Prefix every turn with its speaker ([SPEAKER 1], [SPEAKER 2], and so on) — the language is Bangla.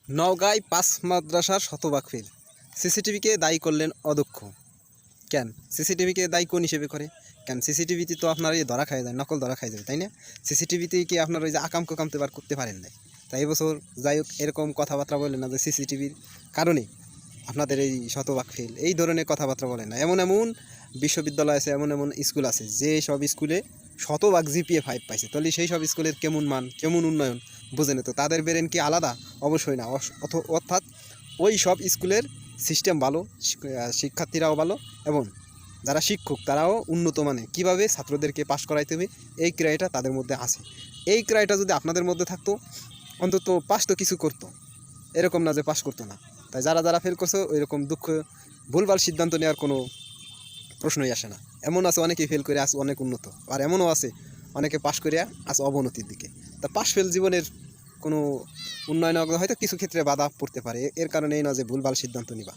[SPEAKER 1] নওগাঁয় ৫ মাদ্রাসার শতভাগ ফেল। সিসিটিভিকে দায়ী করলেন অদক্ষ। কেন সিসিটিভিকে দায়ী কোন হিসেবে করে? কেন সিসিটিভিতে তো আপনার এই ধরা খাই যায়, নকল ধরা খাই যাবে, তাই না? সিসিটিভিতে কি আপনার ওই যে আকাম কুকামতে বার করতে পারেন নাই? তাই এবছর যাই হোক এরকম কথাবার্তা বলেন না যে সিসিটিভির কারণে আপনাদের এই শতভাগ ফেল, এই ধরনের কথাবার্তা বলেন না। এমন এমন বিশ্ববিদ্যালয় আছে, এমন এমন স্কুল আছে যে সব স্কুলে শতভাগ জিপিএ 5 পাইছে। তাহলে সেই সব স্কুলের কেমন মান, কেমন উন্নয়ন বুঝেন তো? তাদের ব্রেন কি আলাদা? অবশ্যই না। অর্থাৎ ওই সব স্কুলের সিস্টেম ভালো, শিক্ষার্থীরাও ভালো, এবং যারা শিক্ষক তারাও উন্নত মানে কীভাবে ছাত্রদেরকে পাশ করাইতে হবে এই ক্রাইটা তাদের মধ্যে আছে। এই ক্রাইটা যদি আপনাদের মধ্যে থাকতো, অন্তত পাস তো কিছু করতো, এরকম না যে পাস করতো না। তাই যারা যারা ফেল করছে ওই রকম দুঃখ, ভুলভাল সিদ্ধান্ত নেওয়ার কোনো প্রশ্নই আসে না। এমন আছে অনেকেই ফেল করে আজ অনেক উন্নত, আর এমনও আছে অনেকে পাশ করে আজ অবনতির দিকে। তা পাশ ফেল জীবনের কোনো উন্নয়ন হয়তো কিছু ক্ষেত্রে বাধা পড়তে পারে, এর কারণে এই না যে ভুলভাল সিদ্ধান্ত নিবা।